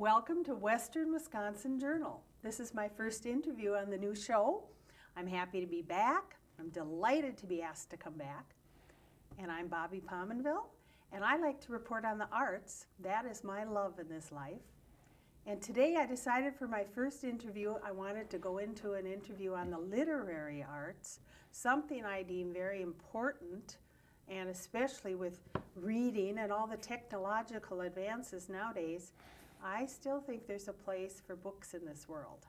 Welcome to Western Wisconsin Journal. This is my first interview on the new show. I'm happy to be back. I'm delighted to be asked to come back. And I'm Bobby Pominville, and I like to report on the arts. That is my love in this life. And today I decided for my first interview, I wanted to go into an interview on the literary arts, something I deem very important, and especially with reading and all the technological advances nowadays, I still think there's a place for books in this world.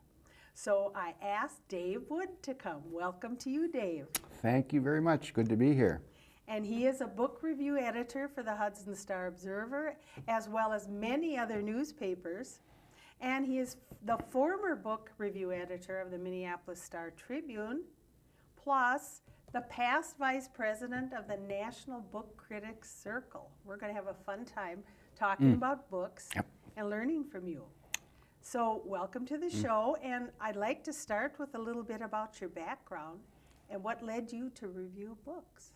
So I asked Dave Wood to come. Welcome to you, Dave. Thank you very much. Good to be here. And he is a book review editor for the Hudson Star-Observer, as well as many other newspapers. And he is the former book review editor of the Minneapolis Star-Tribune, plus the past vice president of the National Book Critics Circle. We're going to have a fun time talking about books and learning from you. So welcome to the show, and I'd like to start with a little bit about your background and what led you to review books.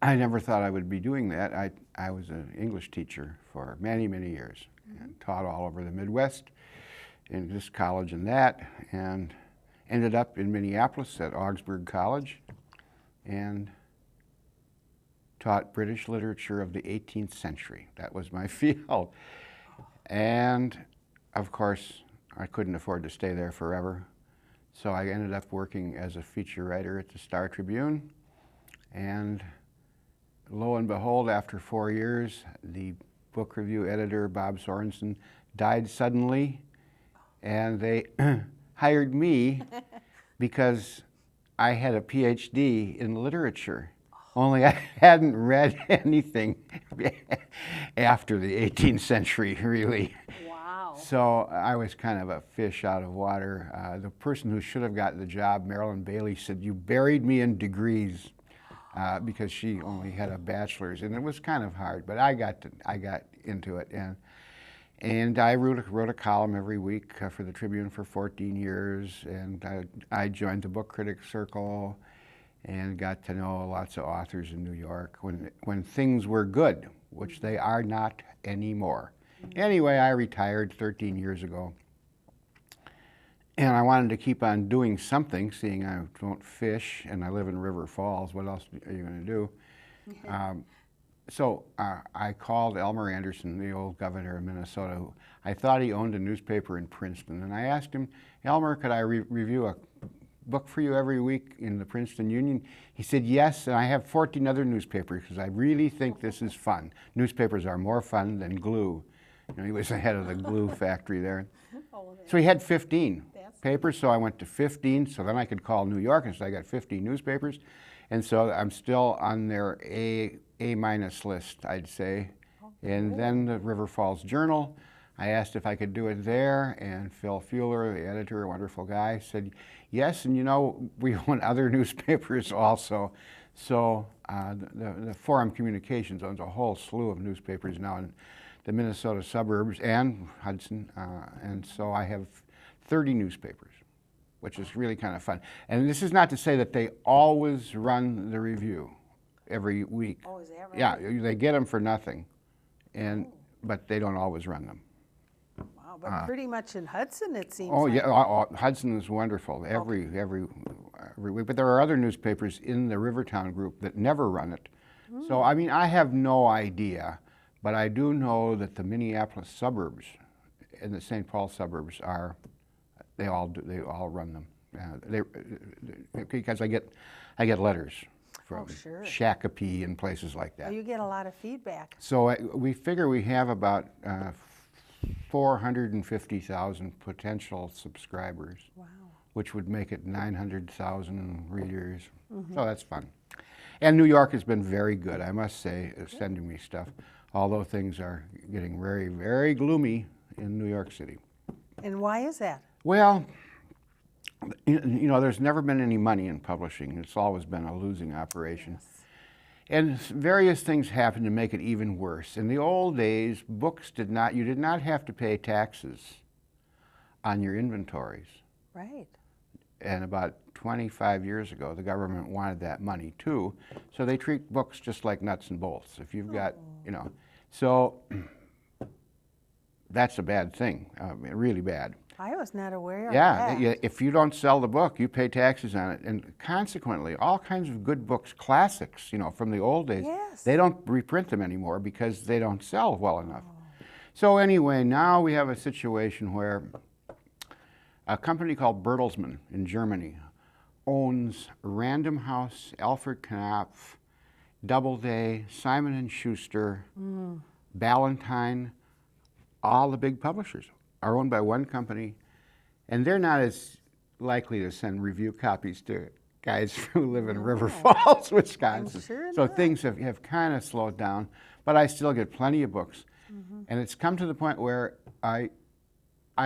I never thought I would be doing that. I was an English teacher for many, many years and taught all over the Midwest in this college and that, and ended up in Minneapolis at Augsburg College and taught British literature of the 18th century. That was my field. And of course, I couldn't afford to stay there forever. So I ended up working as a feature writer at the Star-Tribune. And lo and behold, after 4 years, the book review editor, Bob Sorensen, died suddenly. And they hired me because I had a PhD in literature. Only I hadn't read anything after the 18th century, really. Wow. So I was kind of a fish out of water. The person who should have gotten the job, Marilyn Bailey, said, "You buried me in degrees," because she only had a bachelor's, and it was kind of hard. But I got into it, and I wrote a column every week for the Tribune for 14 years, and I joined the Book Critics Circle and got to know lots of authors in New York when things were good, which they are not anymore. Anyway, I retired 13 years ago, and I wanted to keep on doing something, seeing I don't fish and I live in River Falls. What else are you going to do? So I called Elmer Anderson, the old governor of Minnesota. I thought he owned a newspaper in Princeton, and I asked him, "Elmer, could I review a book for you every week in the Princeton Union?" He said, "Yes, and I have 14 other newspapers because I really think this is fun. Newspapers are more fun than glue." You know, he was the head of the glue factory there. So he had 15 papers, so I went to 15, so then I could call New York and say I got 15 newspapers. And so I'm still on their A-minus list, I'd say. And then the River Falls Journal, I asked if I could do it there, and Phil Fuller, the editor, a wonderful guy, said yes, and you know, we own other newspapers also. So the Forum Communications owns a whole slew of newspapers now in the Minnesota suburbs and Hudson, and so I have 30 newspapers, which is really kind of fun. And this is not to say that they always run the review every week. Oh, is that right? Yeah, they get them for nothing, but they don't always run them. Wow, but pretty much in Hudson, it seems. Oh, like. yeah, Hudson is wonderful every week. But there are other newspapers in the Rivertown group that never run it. So, I mean, I have no idea, but I do know that the Minneapolis suburbs and the St. Paul suburbs they all run them. Because I get letters from Shakopee and places like that. Oh, you get a lot of feedback. So we figure we have about 450,000 potential subscribers, which would make it 900,000 readers. So that's fun. And New York has been very good, I must say, at sending me stuff, although things are getting very, very gloomy in New York City. And why is that? Well, you know, there's never been any money in publishing. It's always been a losing operation. Yes. And various things happened to make it even worse. In the old days, you did not have to pay taxes on your inventories. Right. And about 25 years ago, the government wanted that money too. So they treat books just like nuts and bolts. If you've got, you know, so that's a bad thing, really bad. I was not aware Yeah, of that. if you don't sell the book, you pay taxes on it. And consequently, all kinds of good books, classics, from the old days, Yes. they don't reprint them anymore because they don't sell well enough. So anyway, now we have a situation where a company called Bertelsmann in Germany owns Random House, Alfred Knopf, Doubleday, Simon & Schuster, Ballantine, all the big publishers are owned by one company, and they're not as likely to send review copies to guys who live in River Falls, Wisconsin. sure So not. things have kind of slowed down, but I still get plenty of books. And it's come to the point where I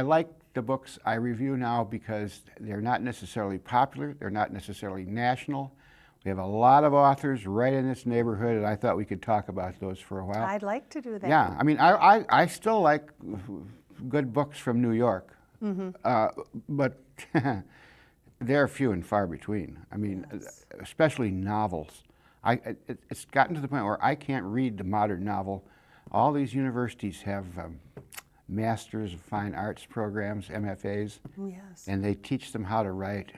like the books I review now because they're not necessarily popular, they're not necessarily national. We have a lot of authors right in this neighborhood, and I thought we could talk about those for a while. I'd like to do that. Yeah, I mean, I still like good books from New York, but they're few and far between. I mean, especially novels. It's gotten to the point where I can't read the modern novel. All these universities have Masters of Fine Arts programs, MFAs, Yes. and they teach them how to write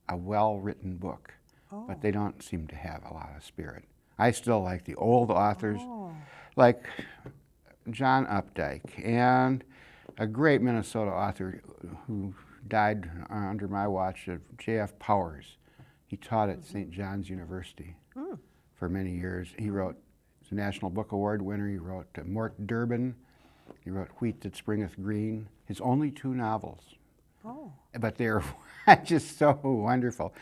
a well-written book, but they don't seem to have a lot of spirit. I still like the old authors, like John Updike, and a great Minnesota author who died under my watch, J.F. Powers. He taught at St. John's University for many years. He wrote, he's a National Book Award winner. He wrote Mort Durbin. He wrote Wheat That Springeth Green. His only 2 novels. But they're just so wonderful.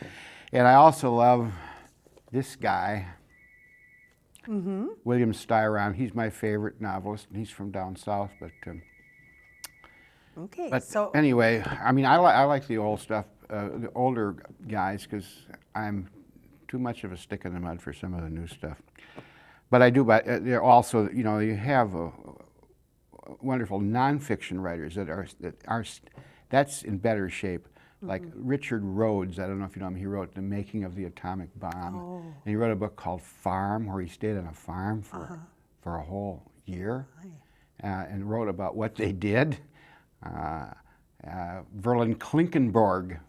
And I also love this guy, William Styron. He's my favorite novelist, and he's from down south. Okay, But so anyway, I mean, I like the old stuff, the older guys, because I'm too much of a stick in the mud for some of the new stuff. But I do, but they're also, you have wonderful nonfiction writers that's in better shape. Like Richard Rhodes, I don't know if you know him, he wrote The Making of the Atomic Bomb. And he wrote a book called Farm, where he stayed on a farm for a whole year and wrote about what they did. Verlin Klinkenborg,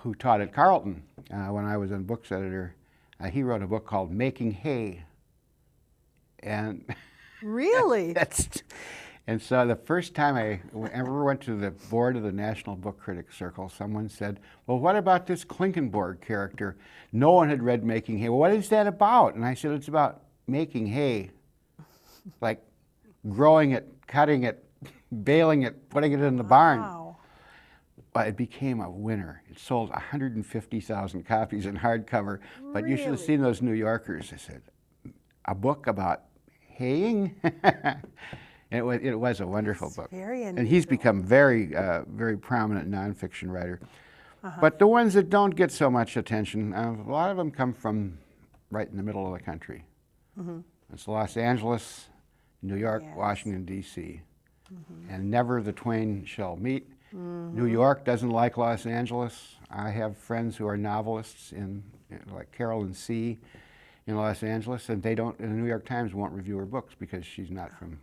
who taught at Carleton when I was a books editor, he wrote a book called Making Hay. And really? And so the first time I ever went to the board of the National Book Critics Circle, someone said, well, what about this Klinkenborg character? No one had read Making Hay. Well, what is that about? And I said, it's about making hay, like growing it, cutting it, baling it, putting it in the barn. Wow. But it became a winner. It sold 150,000 copies in hardcover. But you should have Really? seen those New Yorkers. I said, a book about haying? And it was a wonderful book. very And he's become very, very prominent nonfiction writer. But the ones that don't get so much attention, a lot of them come from right in the middle of the country. It's Los Angeles, New York, Yes. Washington, D.C. And never the twain shall meet. New York doesn't like Los Angeles. I have friends who are novelists like Carolyn C. in Los Angeles, and they don't. And the New York Times won't review her books because she's not from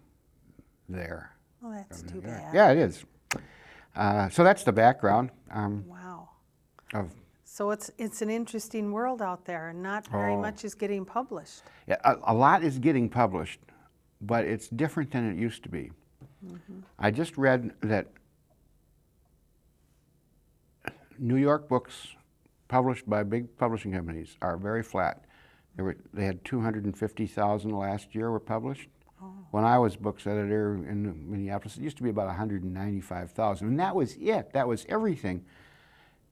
there. Oh, that's from too New York. bad. Yeah, it is. So that's the background Wow. of. So it's an interesting world out there, and not very Oh. much is getting published. Yeah, a lot is getting published, but it's different than it used to be. I just read that New York books published by big publishing companies are very flat. They had 250,000 last year were published. When I was books editor in Minneapolis, it used to be about 195,000, and that was it. That was everything.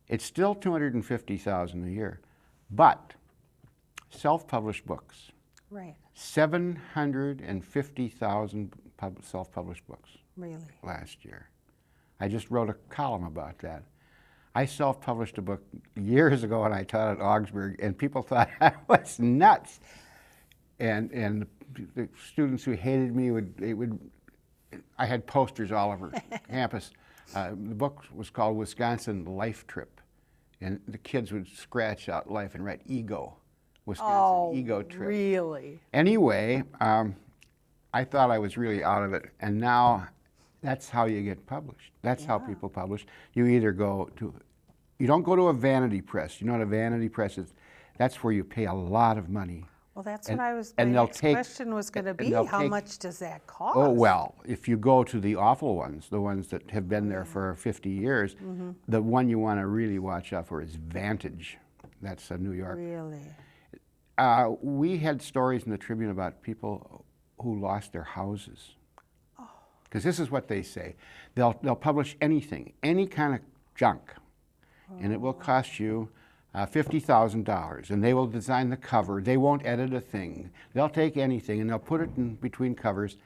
It's still 250,000 a year, but self-published books, Right. 750,000 self-published books Really. last year. I just wrote a column about that. I self-published a book years ago when I taught at Augsburg, and people thought I was nuts. And the students who hated me I had posters all over campus. The book was called Wisconsin Life Trip, and the kids would scratch out life and write ego, Wisconsin Ego Trip. Really? Anyway, I thought I was really out of it, and now that's how you get published. That's how Yeah. people publish. You either go to, you don't go to a vanity press. You know what a vanity press is? That's where you pay a lot of money. Well, that's And- what I was, and my they'll next take- question was going to and be, they'll how take- much does that cost? Oh, well, if you go to the awful ones, the ones that have been there for 50 years, the one you want to really watch out for is Vantage. That's New York. Really? We had stories in the Tribune about people who lost their houses. Because this is what they say. They'll publish anything, any kind of junk, and it will cost you $50,000, and they will design the cover. They won't edit a thing. They'll take anything and they'll put it in between covers,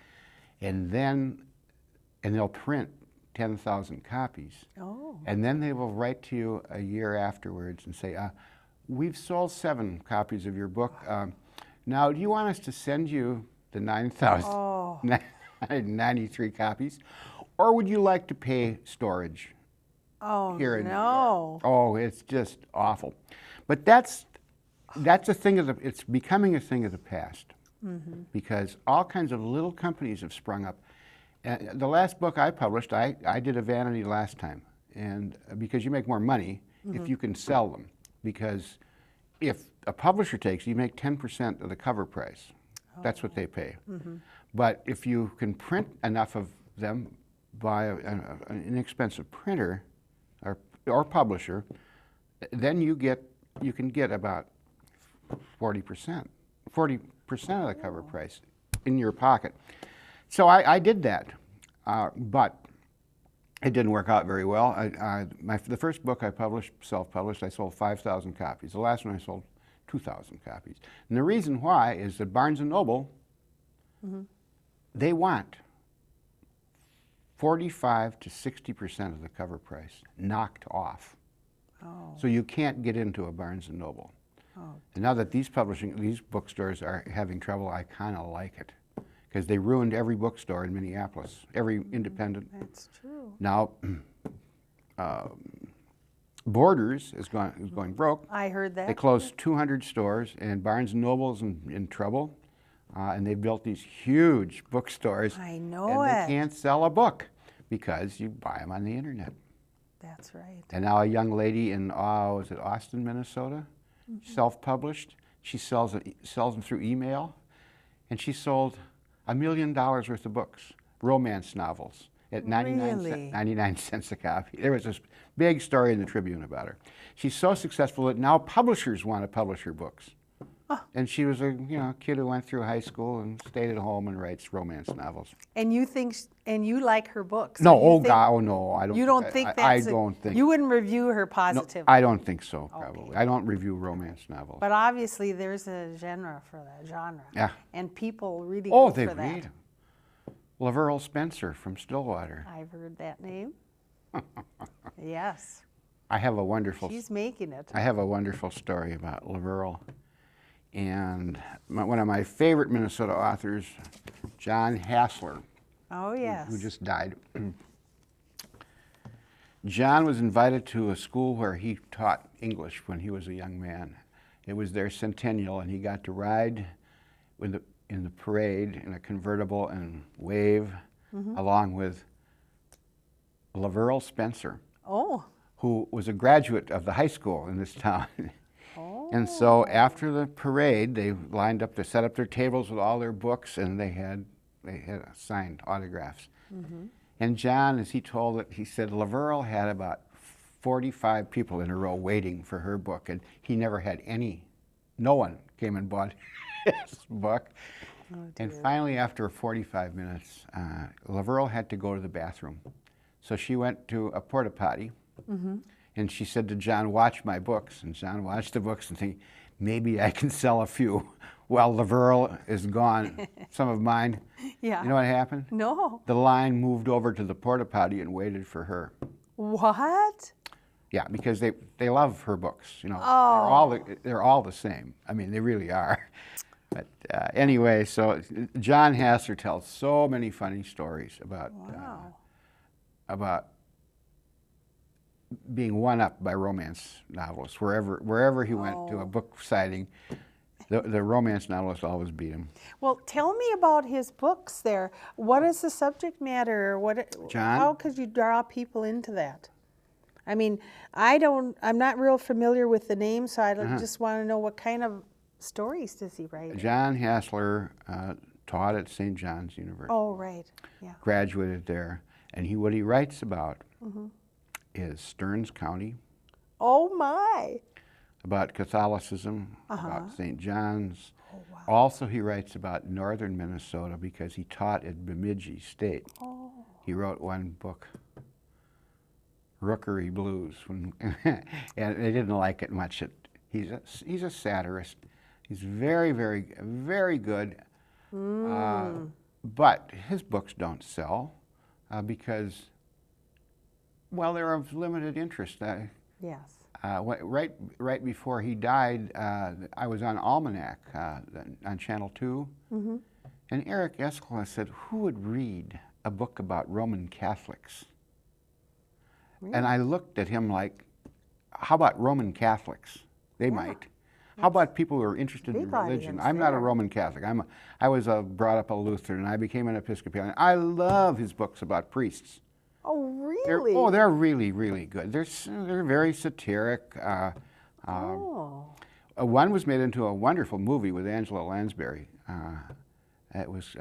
and they'll print 10,000 copies. Oh. And then they will write to you a year afterwards and say, we've sold 7 copies of your book. Now, do you want us to send you the 9,093 copies? Or would you like to pay storage? Oh, Here in New no. Oh, it's just awful. But that's a thing of it's becoming a thing of the past. Because all kinds of little companies have sprung up. The last book I published, I did a vanity last time. And because you make more money if you can sell them. Because if a publisher takes, you make 10% of the cover price. That's what they pay. But if you can print enough of them by an inexpensive printer or publisher, then you can get about 40% of the cover price in your pocket. So I did that, but it didn't work out very well. The first book I published, self-published, I sold 5,000 copies. The last one I sold 2,000 copies. And the reason why is that Barnes & Noble, they want 45 to 60% of the cover price knocked off. Oh. So you can't get into a Barnes & Noble. Oh. And now that these bookstores are having trouble, I kind of like it. Because they ruined every bookstore in Minneapolis, every independent. That's true. Now, Borders is going broke. I heard that. They closed 200 stores, and Barnes & Noble's in trouble. And they built these huge bookstores. I know and it. they can't sell a book because you buy them on the internet. That's right. And now a young lady in, was it Austin, Minnesota, self-published. She sells them through email, and she sold $1 million worth of books, romance novels, at 99 cents a copy. There was this big story in the Tribune about her. She's so successful that now publishers want to publish her books. And she was a kid who went through high school and stayed at home and writes romance novels. And you think, and you like her books? No, so you think- God, oh no, I don't. You don't think that's? I don't think. You wouldn't review her No, positively. I don't think so. Probably, I don't review romance novels. But obviously, there's a genre for that genre. Yeah. And people really Oh, go they for that. read. Laverl Spencer from Stillwater. I've heard that name. Yes. I have a wonderful. She's making it. I have a wonderful story about Laverl, and one of my favorite Minnesota authors, John Hassler, Oh, yes. who just died. John was invited to a school where he taught English when he was a young man. It was their centennial, and he got to ride in the parade in a convertible and wave along with Laverl Spencer, Oh. who was a graduate of the high school in this town. Oh. And so after the parade, they lined up to set up their tables with all their books, and they had signed autographs. And John, as he told it, he said Laverl had about 45 people in a row waiting for her book, and he never had no one came and bought his book. Oh, And dear. finally, after 45 minutes, Laverl had to go to the bathroom. So she went to a porta potty, and she said to John, "Watch my books." And John watched the books and think, maybe I can sell a few. Well, Laverl is gone, some of mine. Yeah. You know what happened? No. The line moved over to the porta potty and waited for her. What? Yeah, because they love her books. Oh. They're all the same. I mean, they really are. But anyway, so John Hassler tells so many funny stories about Wow. about being one up by romance novelists. Wherever he went to a book sighting, The romance novelists always beat him. Well, tell me about his books there. What is the subject matter? John? How could you draw people into that? I mean, I'm not real familiar with the name, so I just want to know what kind of stories does he write? John Hassler taught at St. John's University. Oh, right. Yeah. Graduated there. And what he writes about is Stearns County, Oh, my. about Catholicism, about St. John's. Oh, wow. Also, he writes about northern Minnesota because he taught at Bemidji State. Oh. He wrote one book, Rookery Blues, and they didn't like it much. He's a satirist. He's very, very, very good. But his books don't sell because, well, they're of limited interest. Yes. Right before he died, I was on Almanac on Channel 2, and Eric Escala said, "Who would read a book about Roman Catholics?" Really? And I looked at him like, "How about Roman Catholics? They might. How about people who are interested in big religion?" audience I'm not a there. Roman Catholic. I was brought up a Lutheran, and I became an Episcopalian. I love his books about priests. Oh, really? They're really, really good. They're very satiric. Oh. One was made into a wonderful movie with Angela Lansbury. It was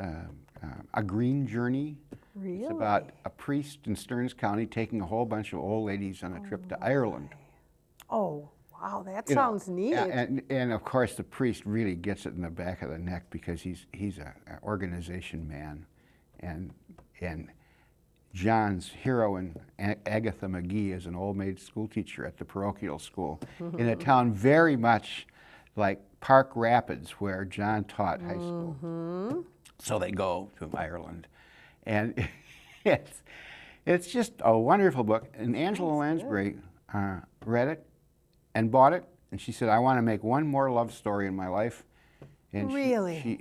A Green Journey. Really? It's about a priest in Stearns County taking a whole bunch of old ladies on a trip to Ireland. Oh, wow, that You know, sounds neat. and of course, the priest really gets it in the back of the neck because he's an organization man, and John's heroine, Agatha McGee, is an old maid school teacher at the parochial school in a town very much like Park Rapids, where John taught high school. So they go to Ireland, and it's just a wonderful book. And Angela Lansbury read it and bought it, and she said, "I want to make one more love story in my life." And Really?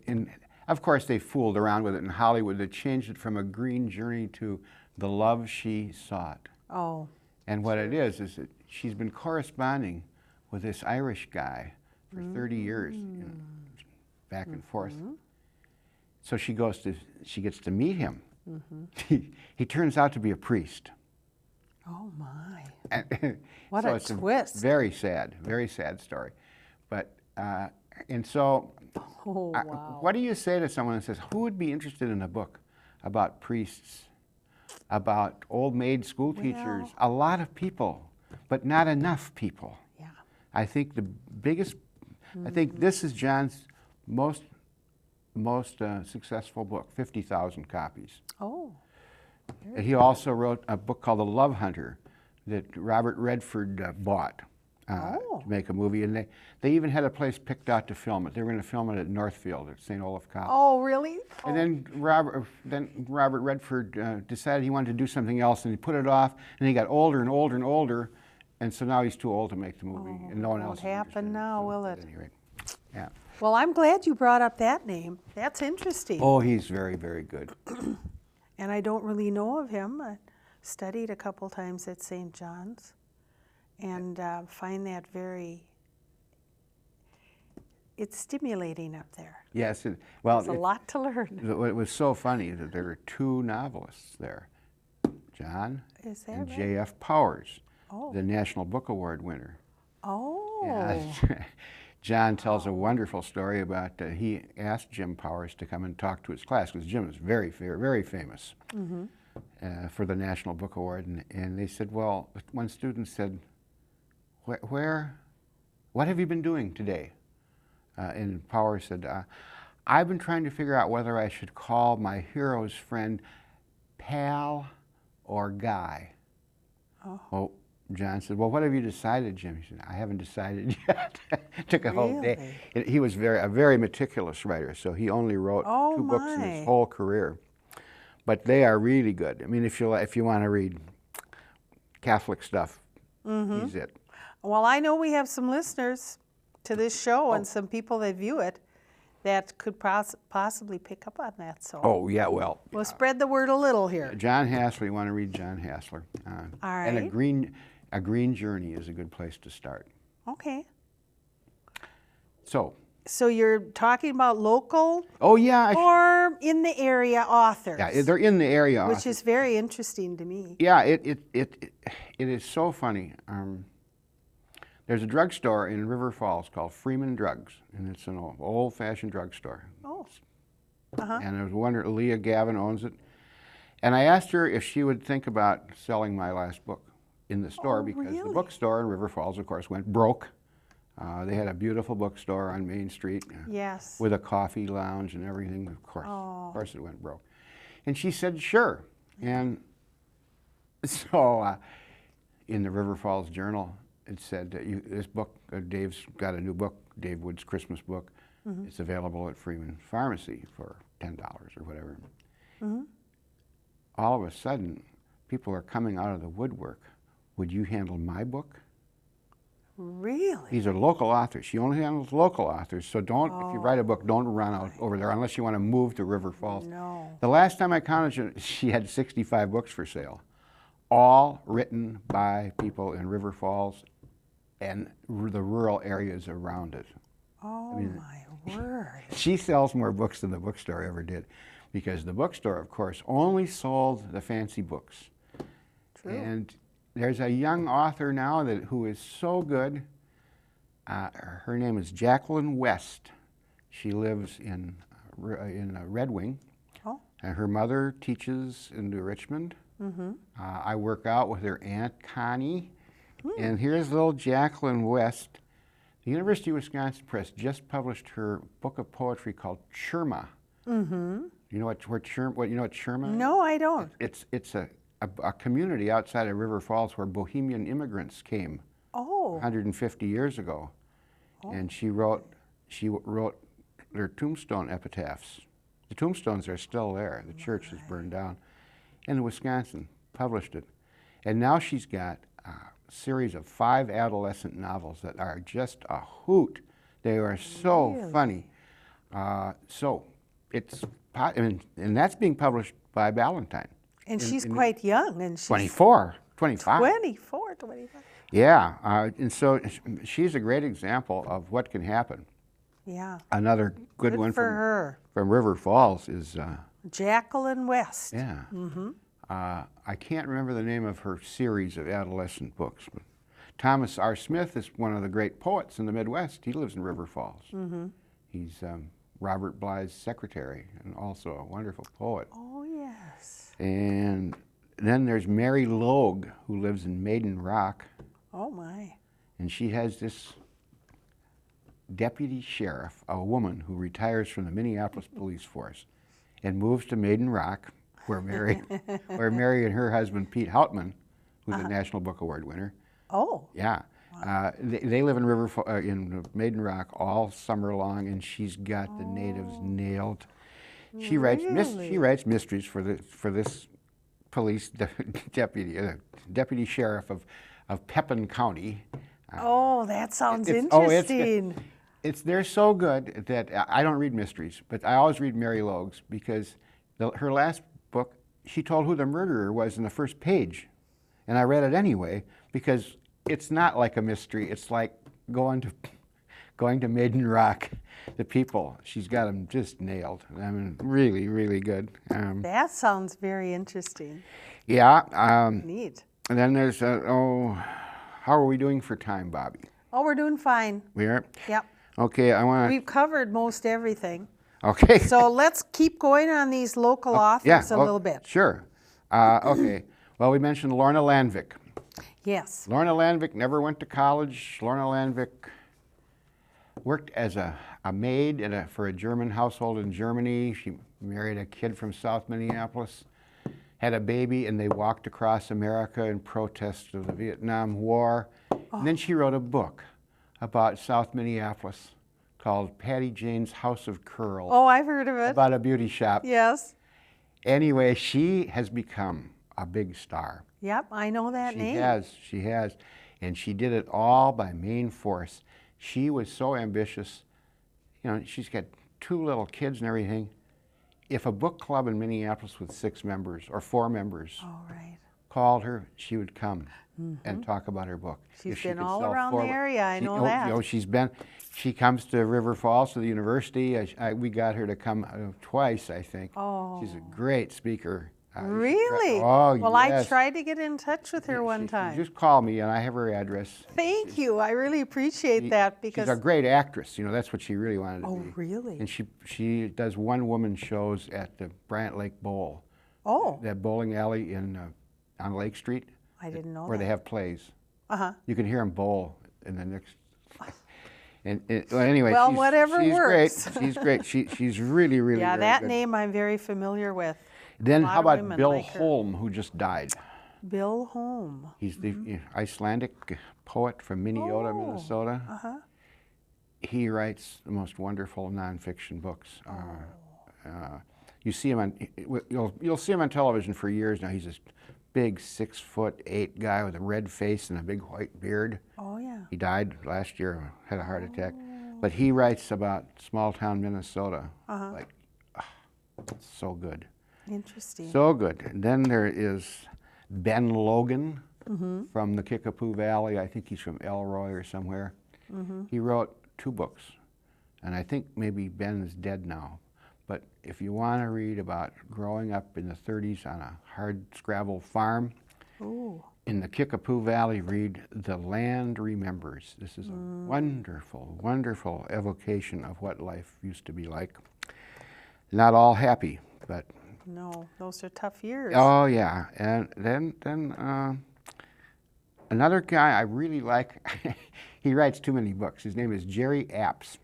and of course, they fooled around with it in Hollywood. They changed it from A Green Journey to The Love She Sought. Oh. And what it is that she's been corresponding with this Irish guy for 30 years, back and forth. So she gets to meet him. He turns out to be a priest. Oh, my. And What so a it's twist. very sad story. But, and so, Oh, wow. what do you say to someone that says, who would be interested in a book about priests, about old maid school teachers? A lot of people, but not enough people. Yeah. I think the biggest, I think this is John's most successful book, 50,000 copies. Oh. And he also wrote a book called The Love Hunter that Robert Redford bought to make a movie. And they even had a place picked out to film it. They were going to film it at Northfield at St. Olaf College. Oh, really? And then Robert Redford decided he wanted to do something else, and he put it off, and he got older and older and older, and so now he's too old to make the movie, and no one else Won't is happen interested in it. now, So, will at it? any rate, yeah. Well, I'm glad you brought up that name. That's interesting. Oh, he's very, very good. And I don't really know of him. I studied a couple times at St. John's and find that it's stimulating up there. Yes, well, There's a lot to learn. it was so funny that there were two novelists there, John Is that and right? J.F. Powers, Oh. the National Book Award winner. Oh. Yeah. John tells a wonderful story about he asked Jim Powers to come and talk to his class because Jim is very, very famous for the National Book Award. And they said, well, one student said, what have you been doing today? And Powers said, I've been trying to figure out whether I should call my hero's friend pal or guy. Oh. Well, John said, well, what have you decided, Jim? He said, I haven't decided yet. It took a whole day. He was a very meticulous writer, so he only wrote 2 books in his whole career. But they are really good. I mean, if you want to read Catholic stuff, he's it. Well, I know we have some listeners to this show and some people that view it that could possibly pick up on that. So Oh, yeah, well. we'll spread the word a little here. John Hassler, you want to read John Hassler. All And right. A Green Journey is a good place to start. Okay. So you're talking about local oh yeah, or in the area authors, yeah, they're in the area. which is very interesting to me. Yeah, it is so funny. There's a drugstore in River Falls called Freeman Drugs, and it's an old-fashioned drugstore. Oh, And there's one, Leah Gavin owns it. And I asked her if she would think about selling my last book in the store, Oh, because the really? bookstore in River Falls, of course, went broke. They had a beautiful bookstore on Main Street yes. with a coffee lounge and everything. Of course it went broke. And she said, sure. And so in the River Falls Journal, it said that this book, Dave's got a new book, Dave Wood's Christmas book. It's available at Freeman Pharmacy for $10 or whatever. All of a sudden, people are coming out of the woodwork. Would you handle my book? Really? These are local authors. She only handles local authors, so don't, if you write a book, don't run out over there unless you want to move to River Falls. No. The last time I counted, she had 65 books for sale, all written by people in River Falls and the rural areas around it. Oh, my word. She sells more books than the bookstore ever did, because the bookstore, of course, only sold the fancy books. True. And there's a young author now who is so good. Her name is Jacqueline West. She lives in Red Wing. Oh. And her mother teaches in New Richmond. I work out with her Aunt Connie. And here's little Jacqueline West. The University of Wisconsin Press just published her book of poetry called Chirma. You know what Chirma is? No, I don't. It's a community outside of River Falls where Bohemian immigrants came Oh. 150 years ago. And she wrote their tombstone epitaphs. The tombstones are still there. The church is burned down. And Wisconsin published it. And now she's got a series of 5 adolescent novels that are just a hoot. They are so funny. So it's, and that's being published by Ballantine. And she's quite young. And she's 24, 25. 24, 25. Yeah, and so she's a great example of what can happen. Yeah. Another good one for her. from River Falls is, Jacqueline West. yeah. I can't remember the name of her series of adolescent books, but Thomas R. Smith is one of the great poets in the Midwest. He lives in River Falls. He's Robert Bly's secretary and also a wonderful poet. Oh, yes. And then there's Mary Logue, who lives in Maiden Rock, Oh, my. and she has this deputy sheriff, a woman who retires from the Minneapolis police force and moves to Maiden Rock, where Mary and her husband, Pete Houtman, who's a National Book Award winner. Oh. Yeah. They live in Maiden Rock all summer long, and she's got the natives nailed. She writes mysteries for this police deputy sheriff of Pepin County. Oh, that sounds interesting. They're so good that I don't read mysteries, but I always read Mary Logue's, because her last book, she told who the murderer was in the first page, and I read it anyway because it's not like a mystery. It's like going to Maiden Rock. The people, she's got them just nailed. I mean, really, really good. That sounds very interesting. Yeah. Neat. And then there's how are we doing for time, Bobby? Oh, we're doing fine. We are. Yep. Okay, I want to. We've covered most everything. Okay. So let's keep going on these local authors a little bit. Sure. Okay. Well, we mentioned Lorna Landvik. Yes. Lorna Landvik never went to college. Lorna Landvik worked as a maid for a German household in Germany. She married a kid from South Minneapolis, had a baby, and they walked across America in protest of the Vietnam War. And then she wrote a book about South Minneapolis called Patty Jane's House of Curls. Oh, I've heard of it. About a beauty shop. Yes. Anyway, she has become a big star. Yep, I know that name. She has. And she did it all by main force. She was so ambitious. You know, she's got 2 little kids and everything. If a book club in Minneapolis with 6 members or 4 members Oh, right. called her, she would come and talk about her book. She's If she been could all sell around the forward- area, I she- know oh, that. You know, she comes to River Falls to the university. We got her to come twice, I think. Oh. She's a great speaker. You should try- Really? Oh, Well, yes. I tried to get in touch with her one She time. just call me, and I have her address. Thank you. I really appreciate that because. She's a great actress. You know, that's what she really wanted to Oh, be. really? And she does one-woman shows at the Bryant Lake Bowl, Oh, that bowling alley on Lake Street, I didn't know where that. they have plays. Uh-huh. You can hear them bowl in the next. Well, anyway, Well, she's, whatever she's works. great. She's great. She's really, really. Yeah, very that good. name I'm very familiar with. Then lot how of about women Bill like her. Holm, who just died? Bill Holm. He's the Icelandic poet from Minnesota, Oh, Minnesota. Uh-huh. He writes the most wonderful nonfiction books. Oh. You see him on, you'll see him on television for years now. He's this big 6'8" guy with a red face and a big white beard. Oh, yeah. He died last year, had a heart attack. But he writes about small town Minnesota. Uh-huh. Like, so good. Interesting. So good. And then there is Ben Logan from the Kickapoo Valley. I think he's from Elroy or somewhere. He wrote 2 books. And I think maybe Ben is dead now. But if you want to read about growing up in the 30s on a hard scrabble farm Ooh. in the Kickapoo Valley, read The Land Remembers. This is a wonderful, wonderful evocation of what life used to be like. Not all happy, but No, those are tough years. oh yeah. And then another guy I really like. He writes too many books. His name is Jerry Apps.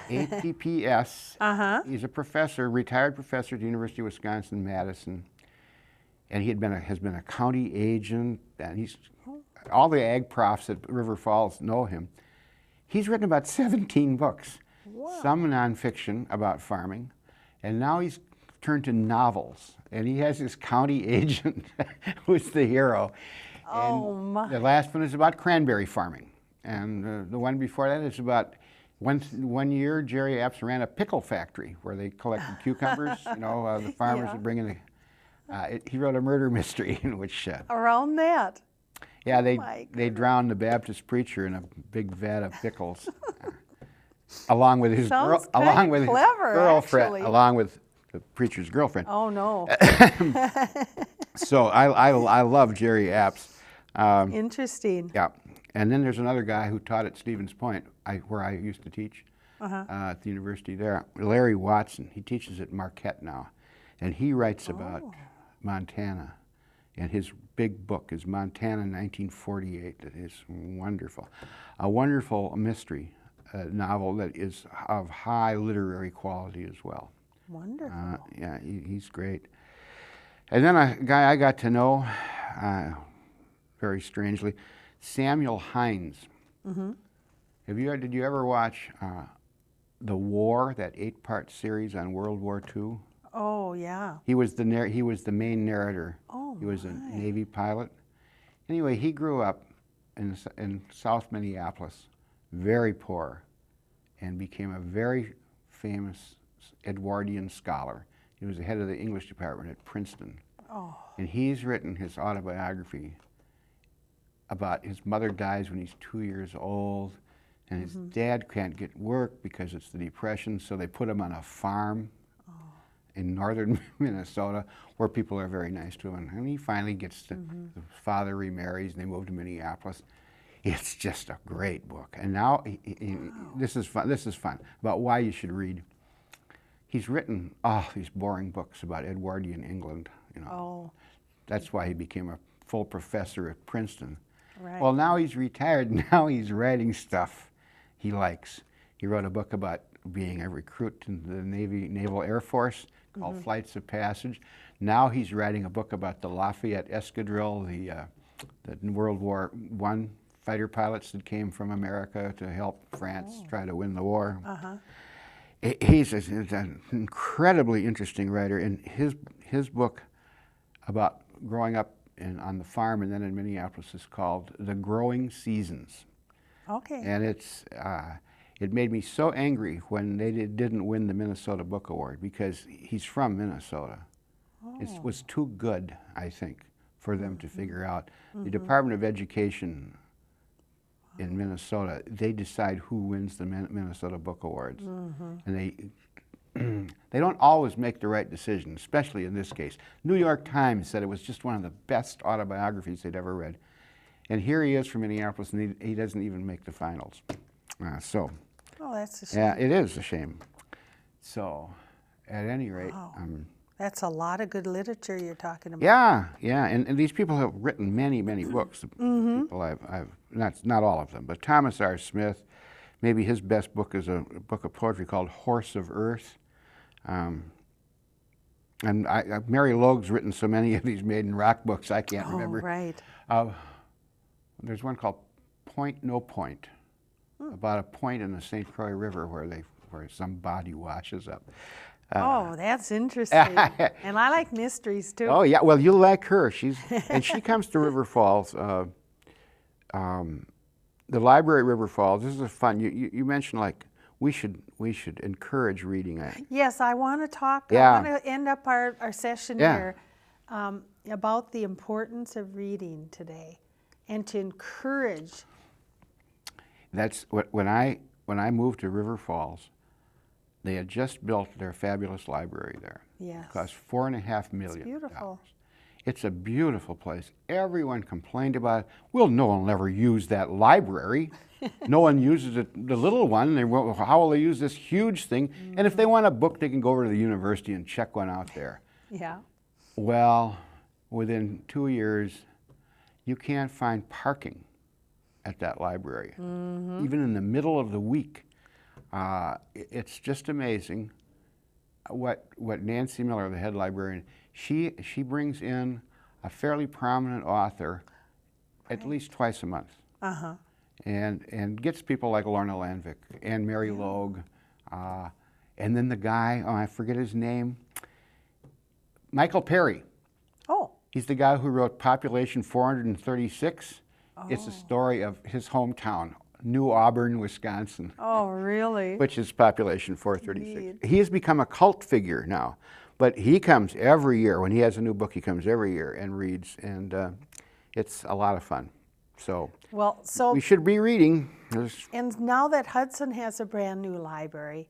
APPS. Uh-huh. He's a professor, retired professor at the University of Wisconsin-Madison, and he has been a county agent, and he's all the ag profs at River Falls know him. He's written about 17 books, some nonfiction about farming, and now he's turned to novels. And he has this county agent who's the hero. Oh, And my. the last one is about cranberry farming, and the one before that is about. One year, Jerry Apps ran a pickle factory where they collected cucumbers. You know, the farmers Yeah. would bring in. He wrote a murder mystery in which, Around that. yeah, my they drowned the Baptist preacher in a big vat of pickles, along with his Sounds along kinda with clever, his girlfriend, actually. along with the preacher's girlfriend. Oh, no. So I love Jerry Apps. Interesting. Yeah. And then there's another guy who taught at Stevens Point, where I used to teach at the university there, Larry Watson. He teaches at Marquette now. And he writes about Montana. And his big book is Montana 1948. That is wonderful. A wonderful mystery novel that is of high literary quality as well. Wonderful. Yeah, he's great. And then a guy I got to know, very strangely, Samuel Hines. Did you ever watch The War, that 8-part series on World War II? Oh, yeah. He was the main narrator. Oh, He was a my. Navy pilot. Anyway, he grew up in South Minneapolis, very poor, and became a very famous Edwardian scholar. He was the head of the English department at Princeton. Oh, And he's written his autobiography about his mother dies when he's 2 years old, and his dad can't get work because it's the Depression, so they put him on a farm in northern Minnesota where people are very nice to him. And he finally gets to, the father remarries, and they move to Minneapolis. It's just a great book. And now, this is fun, about why you should read. He's written, these boring books about Edwardian England, you know. oh, That's why he became a full professor at Princeton. right. Well, now he's retired. Now he's writing stuff he likes. He wrote a book about being a recruit in the Naval Air Force called Flights of Passage. Now he's writing a book about the Lafayette Escadrille, the World War I fighter pilots that came from America to help France try to win the war. He's an incredibly interesting writer, and his book about growing up on the farm and then in Minneapolis is called The Growing Seasons. Okay. And it made me so angry when they didn't win the Minnesota Book Award, because he's from Minnesota. It was too good, I think, for them to figure out. The Department of Education in Minnesota, they decide who wins the Minnesota Book Awards. And they don't always make the right decision, especially in this case. New York Times said it was just one of the best autobiographies they'd ever read. And here he is from Minneapolis, and he doesn't even make the finals. Oh, that's a shame. Yeah, it is a shame. So, at any rate, Wow. That's a lot of good literature you're talking about. yeah, and these people have written many, many books. People I've not all of them, but Thomas R. Smith, maybe his best book is a book of poetry called Horse of Earth. And Mary Logue's written so many of these maiden rock books I can't remember. Right. There's one called Point No Point, about a point in the St. Croix River where some body washes up. Oh, that's interesting. And I like mysteries too. Oh yeah, well you'll like her. She comes to River Falls. The library at River Falls. This is fun. You mentioned like we should encourage reading. Yes, I want to talk. Yeah. I want to end up our session here about the importance of reading today, and to encourage. That's when I moved to River Falls. They had just built their fabulous library there. Yes. It cost $4.5 million. It's beautiful. It's a beautiful place. Everyone complained about it. Well, no one will ever use that library. No one uses it, the little one. How will they use this huge thing? And if they want a book, they can go over to the university and check one out there. Yeah. Well, within 2 years, you can't find parking at that library, even in the middle of the week. It's just amazing what Nancy Miller, the head librarian, she brings in a fairly prominent author at least twice a month, and gets people like Lorna Landvik and Mary Logue, and then the guy, I forget his name, Michael Perry. Oh. He's the guy who wrote Population 436. It's a story of his hometown, New Auburn, Wisconsin. Oh, really? Which is population 436. Indeed. He has become a cult figure now, but he comes every year. When he has a new book, he comes every year and reads, and it's a lot of fun. So, we should be reading. And now that Hudson has a brand new library,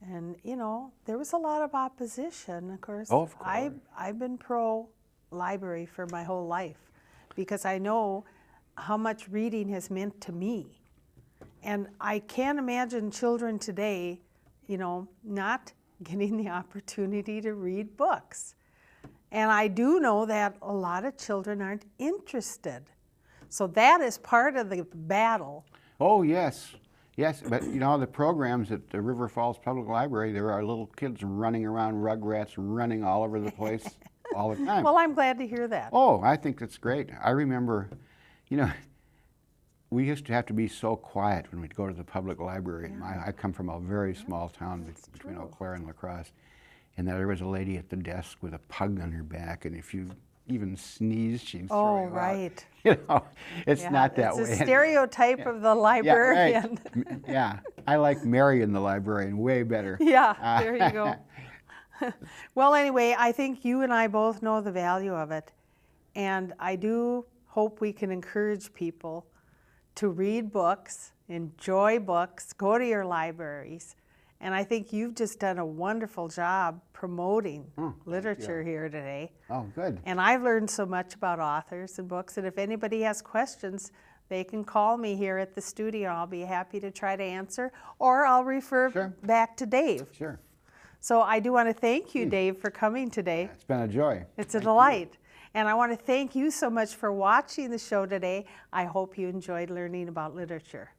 and you know, there was a lot of opposition, of course. Oh, of course. I've been pro-library for my whole life because I know how much reading has meant to me. And I can't imagine children today, you know, not getting the opportunity to read books. And I do know that a lot of children aren't interested. So that is part of the battle. Oh, yes. Yes, but you know, the programs at the River Falls Public Library, there are little kids running around, rugrats running all over the place all the time. Well, I'm glad to hear that. Oh, I think that's great. I remember, you know, we used to have to be so quiet when we'd go to the public library. I come from a very small town between Eau Claire and La Crosse, and there was a lady at the desk with a pug on her back, and if you even sneezed, she'd throw you out. Right. You know, it's not that way. It's a stereotype of the librarian. Yeah, right. Yeah, I like Marion the librarian way better. Yeah, there you go. Well, anyway, I think you and I both know the value of it, and I do hope we can encourage people to read books, enjoy books, go to your libraries. And I think you've just done a wonderful job promoting literature here today. Oh, good. And I've learned so much about authors and books, and if anybody has questions, they can call me here at the studio. I'll be happy to try to answer, or I'll refer back to Dave. Sure. So I do want to thank you, Dave, for coming today. It's been a joy. It's a delight. And I want to thank you so much for watching the show today. I hope you enjoyed learning about literature.